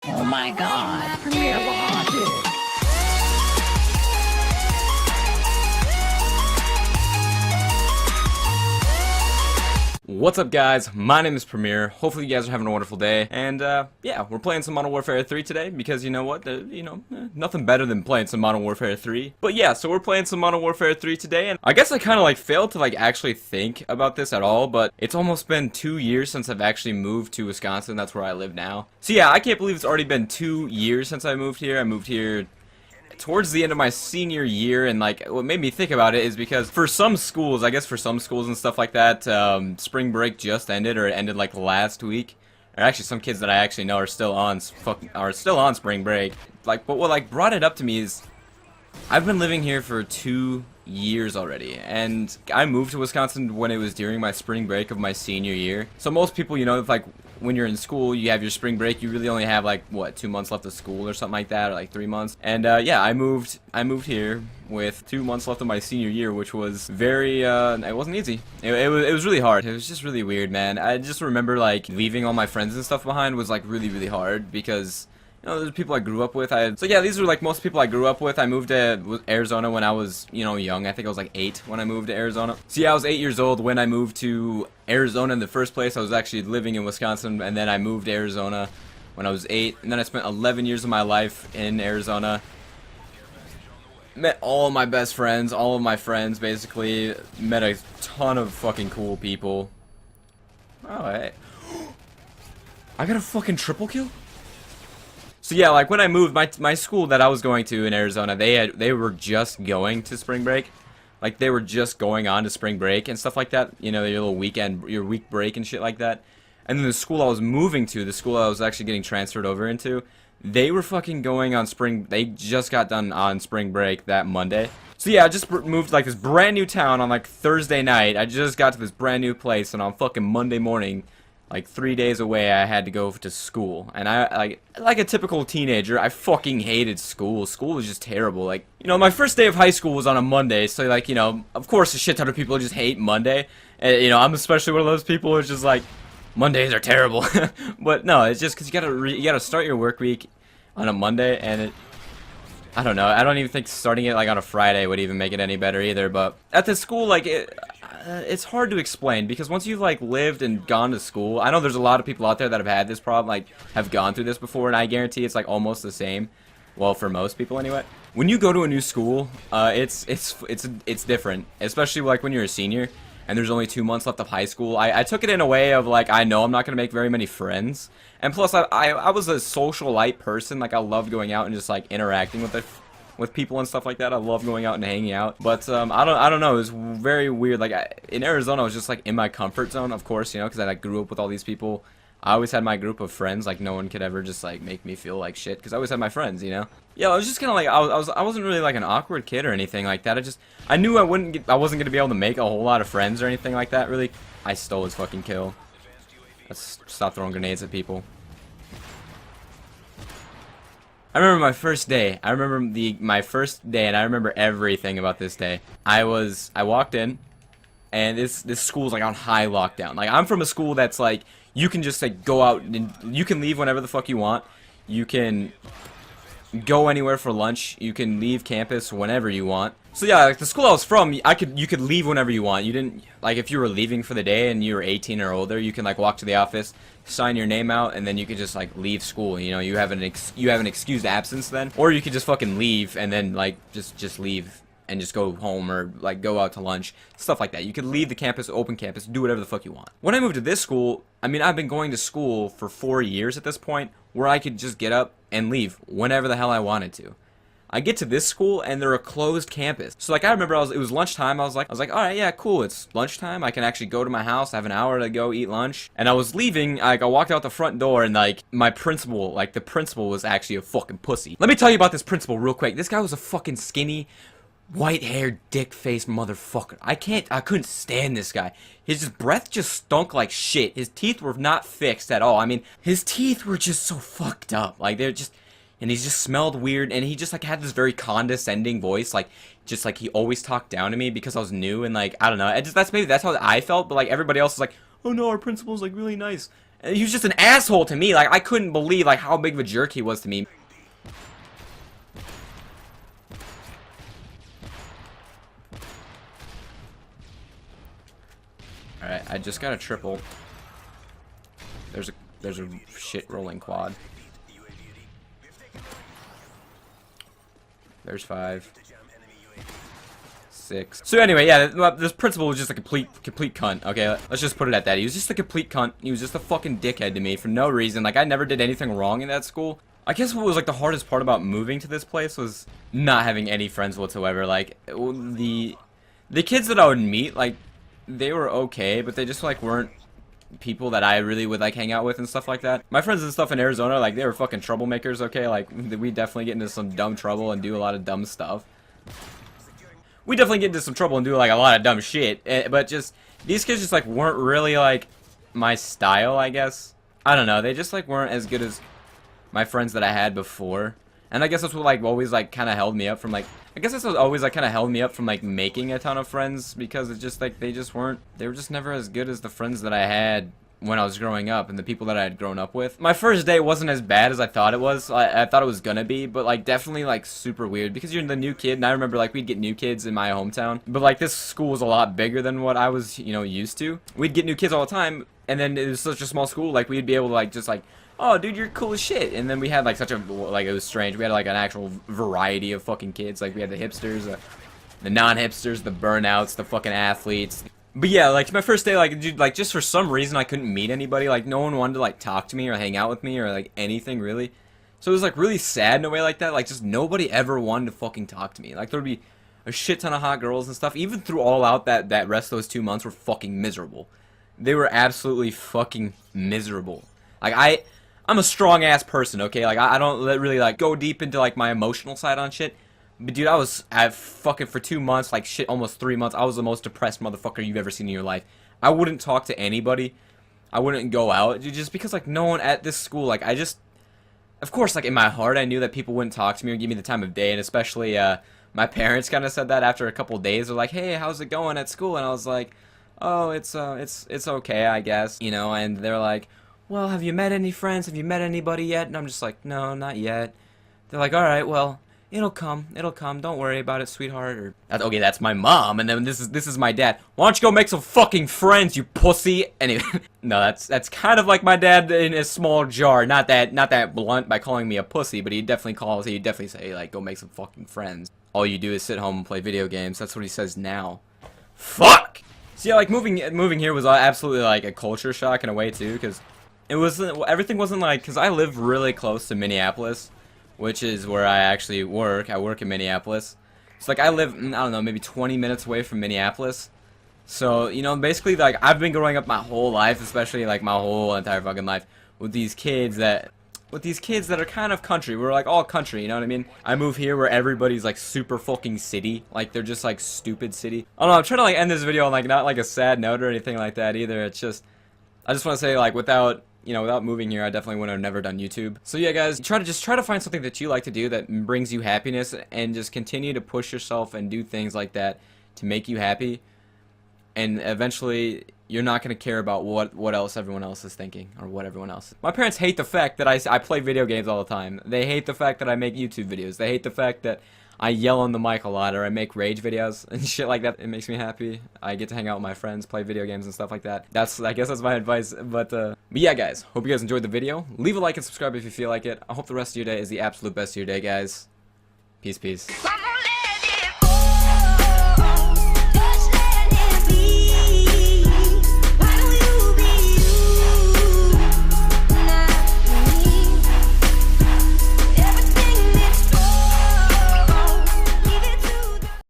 Oh my god, Premier lost it. What's up, guys? My name is Premier. Hopefully you guys are having a wonderful day. And yeah, we're playing some Modern Warfare 3 today because you know what? Nothing better than playing some Modern Warfare 3. But yeah, so we're playing some Modern Warfare 3 today, and I guess I kind of like failed to like actually think about this at all, but it's almost been 2 years since I've actually moved to Wisconsin. That's where I live now. So yeah, I can't believe it's already been 2 years since I moved here. I moved here towards the end of my senior year, and like what made me think about it is because for some schools, I guess for some schools and stuff like that, spring break just ended, or it ended like last week. Or actually, some kids that I actually know are still on spring break. Like, but what like brought it up to me is I've been living here for 2 years already, and I moved to Wisconsin when it was during my spring break of my senior year. So most people, you know, if like when you're in school, you have your spring break, you really only have like what, 2 months left of school or something like that, or like 3 months. And yeah, I moved here with 2 months left of my senior year, which was very it wasn't easy. It was really hard. It was just really weird, man. I just remember like leaving all my friends and stuff behind was like really hard because you know, there's people I grew up with. So yeah, these are like most people I grew up with. I moved to Arizona when I was, you know, young. I think I was like 8 when I moved to Arizona. So yeah, I was 8 years old when I moved to Arizona in the first place. I was actually living in Wisconsin, and then I moved to Arizona when I was 8. And then I spent 11 years of my life in Arizona. Met all of my best friends, all of my friends, basically. Met a ton of fucking cool people. Oh, hey. I got a fucking triple kill? So yeah, like when I moved, my school that I was going to in Arizona, they were just going to spring break. Like they were just going on to spring break and stuff like that. You know, your little weekend, your week break and shit like that. And then the school I was moving to, the school I was actually getting transferred over into, they were fucking going on they just got done on spring break that Monday. So yeah, I just moved like this brand new town on like Thursday night. I just got to this brand new place, and on fucking Monday morning, like 3 days away, I had to go to school. And I like a typical teenager, I fucking hated school. School was just terrible. Like, you know, my first day of high school was on a Monday, so like, you know, of course a shit ton of people just hate Monday. And, you know, I'm especially one of those people who's just like, Mondays are terrible. But no, it's just because you gotta start your work week on a Monday, and I don't know, I don't even think starting it like on a Friday would even make it any better either. But at the school, like it's hard to explain because once you've like lived and gone to school, I know there's a lot of people out there that have had this problem, like have gone through this before, and I guarantee it's like almost the same. Well, for most people anyway. When you go to a new school, it's different, especially like when you're a senior and there's only 2 months left of high school. I took it in a way of like, I know I'm not gonna make very many friends, and plus I was a socialite person. Like I loved going out and just like interacting with people and stuff like that. I love going out and hanging out. But I don't know, it was very weird. Like in Arizona, I was just like in my comfort zone, of course, you know, because I like grew up with all these people. I always had my group of friends. Like no one could ever just like make me feel like shit because I always had my friends, you know. Yeah, I was just kind of like I wasn't really like an awkward kid or anything like that. I knew I wasn't gonna be able to make a whole lot of friends or anything like that. Really, I stole his fucking kill. Let's stop throwing grenades at people. I remember my first day. I remember my first day, and I remember everything about this day. I walked in, and this school's like on high lockdown. Like I'm from a school that's like you can just like go out and you can leave whenever the fuck you want. You can go anywhere for lunch. You can leave campus whenever you want. So yeah, like the school I was from, you could leave whenever you want. You didn't, like, if you were leaving for the day and you were 18 or older, you can like walk to the office, sign your name out, and then you could just like leave school. You know, you have an excused absence then, or you could just fucking leave and then like just leave and just go home or like go out to lunch, stuff like that. You could leave the campus, open campus, do whatever the fuck you want. When I moved to this school, I mean, I've been going to school for 4 years at this point, where I could just get up and leave whenever the hell I wanted to. I get to this school and they're a closed campus. So like I remember it was lunchtime. I was like, all right, yeah, cool. It's lunchtime. I can actually go to my house. I have an hour to go eat lunch. And I was leaving. Like I walked out the front door, and like my principal, like the principal was actually a fucking pussy. Let me tell you about this principal real quick. This guy was a fucking skinny, white-haired, dick-faced motherfucker. I couldn't stand this guy. His breath just stunk like shit. His teeth were not fixed at all. I mean, his teeth were just so fucked up. Like they're just, and he just smelled weird, and he just like had this very condescending voice, like just like he always talked down to me because I was new, and like I don't know, that's how I felt, but like everybody else is like, oh no, our principal's like really nice. He was just an asshole to me. Like, I couldn't believe, like, how big of a jerk he was to me. Alright, I just got a triple. There's a shit rolling quad. There's 5. 6. So anyway, yeah, this principal was just a complete cunt. Okay, let's just put it at that. He was just a complete cunt. He was just a fucking dickhead to me for no reason. Like, I never did anything wrong in that school. I guess what was like the hardest part about moving to this place was not having any friends whatsoever. Like, the kids that I would meet, like, they were okay, but they just like weren't people that I really would like hang out with and stuff like that. My friends and stuff in Arizona, like, they were fucking troublemakers. Okay, like, we definitely get into some dumb trouble and do a lot of dumb stuff. We definitely get into some trouble and do like a lot of dumb shit, but just these kids just like weren't really like my style, I guess. I don't know, they just like weren't as good as my friends that I had before. And I guess that's what like always like kind of held me up from like, I guess that's what always like kind of held me up from like making a ton of friends, because it's just like they were just never as good as the friends that I had when I was growing up and the people that I had grown up with. My first day wasn't as bad as I thought it was. I thought it was gonna be, but like definitely like super weird because you're the new kid, and I remember like we'd get new kids in my hometown, but like this school was a lot bigger than what I was, you know, used to. We'd get new kids all the time, and then it was such a small school, like we'd be able to like just like, oh dude, you're cool as shit. And then we had like such a, like, it was strange, we had like an actual variety of fucking kids. Like we had the hipsters, the non-hipsters, the burnouts, the fucking athletes. But yeah, like my first day, like, dude, like just for some reason I couldn't meet anybody. Like no one wanted to like talk to me or hang out with me or like anything really. So it was like really sad in a way like that. Like just nobody ever wanted to fucking talk to me. Like there would be a shit ton of hot girls and stuff. Even through all out, that rest of those 2 months were fucking miserable. They were absolutely fucking miserable. Like I'm a strong ass person, okay? Like I don't really like go deep into like my emotional side on shit. But dude, I fucking for 2 months, like shit, almost 3 months, I was the most depressed motherfucker you've ever seen in your life. I wouldn't talk to anybody. I wouldn't go out, dude, just because like no one at this school, like I just, of course, like in my heart, I knew that people wouldn't talk to me or give me the time of day, and especially my parents kind of said that after a couple of days. They're like, hey, how's it going at school? And I was like, oh, it's okay, I guess, you know. And they're like, well, have you met any friends? Have you met anybody yet? And I'm just like, no, not yet. They're like, all right, well, it'll come, don't worry about it, sweetheart. Or, okay, that's my mom, and then this is my dad. Why don't you go make some fucking friends, you pussy? Anyway, no, that's kind of like my dad in a small jar. Not that blunt by calling me a pussy, but he'd definitely say like, go make some fucking friends. All you do is sit home and play video games. That's what he says now. Fuck! So yeah, like moving here was absolutely like a culture shock in a way too, because everything wasn't like, because I live really close to Minneapolis, which is where I actually work. I work in Minneapolis. It's like I live, I don't know, maybe 20 minutes away from Minneapolis. So, you know, basically, like, I've been growing up my whole life, especially, like, my whole entire fucking life, with these kids that are kind of country. We're, like, all country, you know what I mean? I move here where everybody's, like, super fucking city. Like, they're just, like, stupid city. I don't know, I'm trying to, like, end this video on, like, not, like, a sad note or anything like that either. It's just, I just want to say, like, without moving here, I definitely would have never done YouTube. So yeah, guys, try to find something that you like to do that brings you happiness, and just continue to push yourself and do things like that to make you happy. And eventually, you're not going to care about what else everyone else is thinking, or what everyone else. My parents hate the fact that I play video games all the time. They hate the fact that I make YouTube videos. They hate the fact that I yell on the mic a lot, or I make rage videos and shit like that. It makes me happy. I get to hang out with my friends, play video games and stuff like that. I guess that's my advice. But yeah, guys, hope you guys enjoyed the video. Leave a like and subscribe if you feel like it. I hope the rest of your day is the absolute best of your day, guys. Peace, peace.